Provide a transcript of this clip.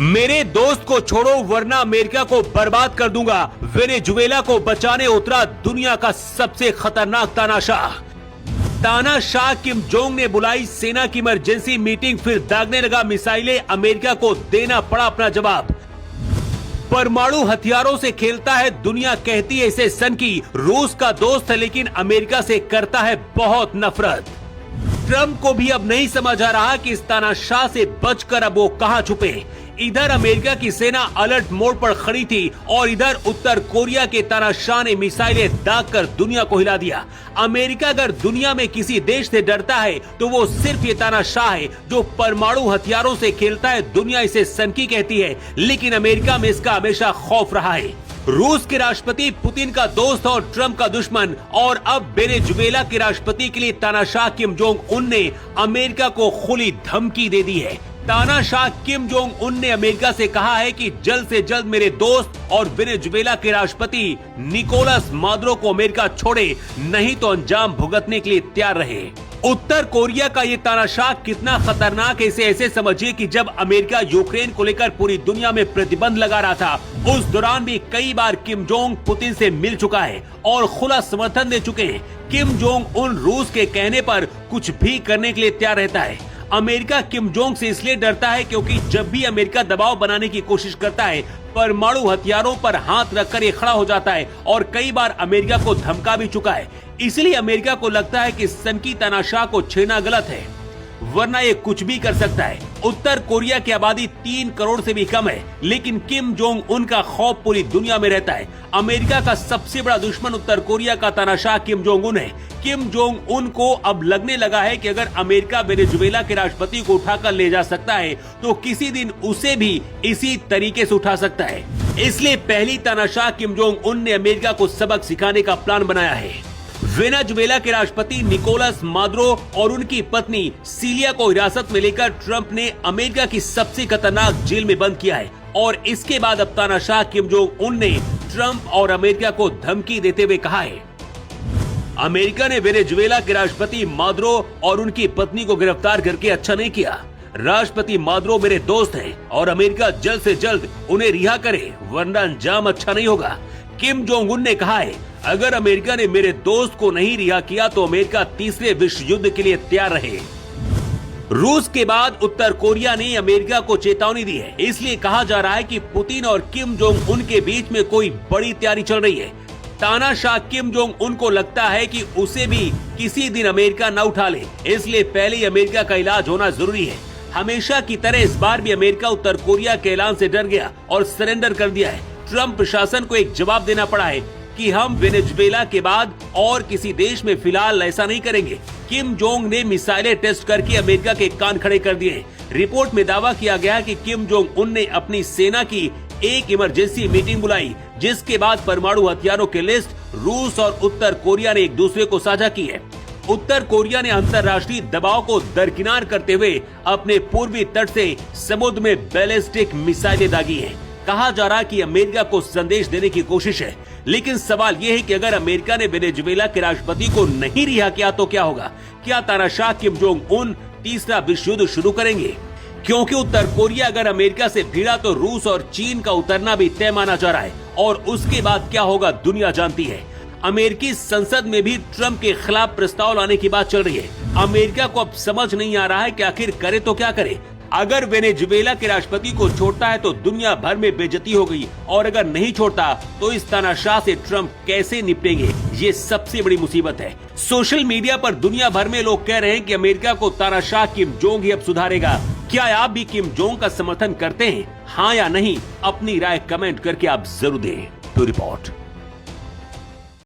मेरे दोस्त को छोड़ो वरना अमेरिका को बर्बाद कर दूंगा। वेनेजुएला को बचाने उतरा दुनिया का सबसे खतरनाक तानाशाह। तानाशाह किम जोंग ने बुलाई सेना की इमरजेंसी मीटिंग, फिर दागने लगा मिसाइलें। अमेरिका को देना पड़ा अपना जवाब। परमाणु हथियारों से खेलता है, दुनिया कहती है इसे सनकी। रूस का दोस्त है लेकिन अमेरिका से करता है बहुत नफरत। ट्रंप को भी अब नहीं समझ आ रहा कि इस तानाशाह से बचकर अब वो कहां छुपे। इधर अमेरिका की सेना अलर्ट मोड पर खड़ी थी और इधर उत्तर कोरिया के तानाशाह ने मिसाइलें दागकर दुनिया को हिला दिया। अमेरिका अगर दुनिया में किसी देश से डरता है तो वो सिर्फ ये तानाशाह है जो परमाणु हथियारों से खेलता है। दुनिया इसे सनकी कहती है लेकिन अमेरिका में इसका हमेशा खौफ रहा है। रूस के राष्ट्रपति पुतिन का दोस्त और ट्रंप का दुश्मन, और अब वेनेजुएला के राष्ट्रपति के लिए तानाशाह किम जोंग उन ने अमेरिका को खुली धमकी दे दी है। तानाशाह किम जोंग उन ने अमेरिका से कहा है कि जल्द से जल्द मेरे दोस्त और वेनेजुएला के राष्ट्रपति निकोलस मादुरो को अमेरिका छोड़े, नहीं तो अंजाम भुगतने के लिए तैयार रहे। उत्तर कोरिया का ये तानाशाह कितना खतरनाक है इसे ऐसे समझिए कि जब अमेरिका यूक्रेन को लेकर पूरी दुनिया में प्रतिबंध लगा रहा था, उस दौरान भी कई बार किम जोंग पुतिन से मिल चुका है और खुला समर्थन दे चुके हैं। किम जोंग उन रूस के कहने पर कुछ भी करने के लिए तैयार रहता है। अमेरिका किम जोंग से इसलिए डरता है क्योंकि जब भी अमेरिका दबाव बनाने की कोशिश करता है, परमाणु हथियारों पर हाथ रखकर ये खड़ा हो जाता है और कई बार अमेरिका को धमका भी चुका है। इसलिए अमेरिका को लगता है कि सनकी तानाशाह को छेड़ना गलत है, वरना ये कुछ भी कर सकता है। उत्तर कोरिया की आबादी 3 करोड़ से भी कम है लेकिन किम जोंग उनका खौफ पूरी दुनिया में रहता है। अमेरिका का सबसे बड़ा दुश्मन उत्तर कोरिया का तानाशाह किम जोंग उन है। किम जोंग उन को अब लगने लगा है कि अगर अमेरिका वेनेजुएला के राष्ट्रपति को उठाकर ले जा सकता है तो किसी दिन उसे भी इसी तरीके से उठा सकता है। इसलिए पहली तानाशाह किम जोंग उन ने अमेरिका को सबक सिखाने का प्लान बनाया है। वेनेजुएला के राष्ट्रपति निकोलस मादुरो और उनकी पत्नी सीलिया को हिरासत में लेकर ट्रंप ने अमेरिका की सबसे खतरनाक जेल में बंद किया है और इसके बाद अब तानाशाह किम जोंग उन ने ट्रंप और अमेरिका को धमकी देते हुए कहा है, अमेरिका ने वेनेजुएला के राष्ट्रपति मादुरो और उनकी पत्नी को गिरफ्तार करके अच्छा नहीं किया। राष्ट्रपति मादुरो मेरे दोस्त हैं और अमेरिका जल्द से जल्द उन्हें रिहा करे वरना अंजाम अच्छा नहीं होगा। किम जोंग उन ने कहा है, अगर अमेरिका ने मेरे दोस्त को नहीं रिहा किया तो अमेरिका तीसरे विश्व युद्ध के लिए तैयार रहे। रूस के बाद उत्तर कोरिया ने अमेरिका को चेतावनी दी है। इसलिए कहा जा रहा है कि पुतिन और किम जोंग उन के बीच में कोई बड़ी तैयारी चल रही है। तानाशाह किम जोंग उन को लगता है कि उसे भी किसी दिन अमेरिका न उठा ले, इसलिए पहले ही अमेरिका का इलाज होना जरूरी है। हमेशा की तरह इस बार भी अमेरिका उत्तर कोरिया के ऐलान से डर गया और सरेंडर कर दिया है। ट्रंप प्रशासन को एक जवाब देना पड़ा है कि हम वेनेजुएला के बाद और किसी देश में फिलहाल ऐसा नहीं करेंगे। किम जोंग ने मिसाइलें टेस्ट करके अमेरिका के कान खड़े कर दिए। रिपोर्ट में दावा किया गया कि किम जोंग उन ने अपनी सेना की एक इमरजेंसी मीटिंग बुलाई जिसके बाद परमाणु हथियारों की लिस्ट रूस और उत्तर कोरिया ने एक दूसरे को साझा की है। उत्तर कोरिया ने अंतर्राष्ट्रीय दबाव को दरकिनार करते हुए अपने पूर्वी तट से समुद्र में बैलिस्टिक मिसाइलें दागी हैं। कहा जा रहा है कि अमेरिका को संदेश देने की कोशिश है, लेकिन सवाल यह है कि अगर अमेरिका ने वेनेजुएला के राष्ट्रपति को नहीं रिहा किया तो क्या होगा? क्या तानाशाह किम जोंग उन तीसरा विश्व युद्ध शुरू करेंगे? क्योंकि उत्तर कोरिया अगर अमेरिका से भिड़ा तो रूस और चीन का उतरना भी तय माना जा रहा है और उसके बाद क्या होगा दुनिया जानती है। अमेरिकी संसद में भी ट्रंप के खिलाफ प्रस्ताव लाने की बात चल रही है। अमेरिका को अब समझ नहीं आ रहा है कि आखिर करे तो क्या करे। अगर वेनेजुएला के राष्ट्रपति को छोड़ता है तो दुनिया भर में बेइज्जती हो गई और अगर नहीं छोड़ता तो इस तानाशाह से ट्रंप कैसे निपटेंगे, ये सबसे बड़ी मुसीबत है। सोशल मीडिया पर दुनिया भर में लोग कह रहे हैं कि अमेरिका को तानाशाह किम जोंग ही अब सुधारेगा। क्या आप भी किम जोंग का समर्थन करते हैं? हाँ या नहीं? अपनी राय कमेंट करके आप जरूर दें। To report.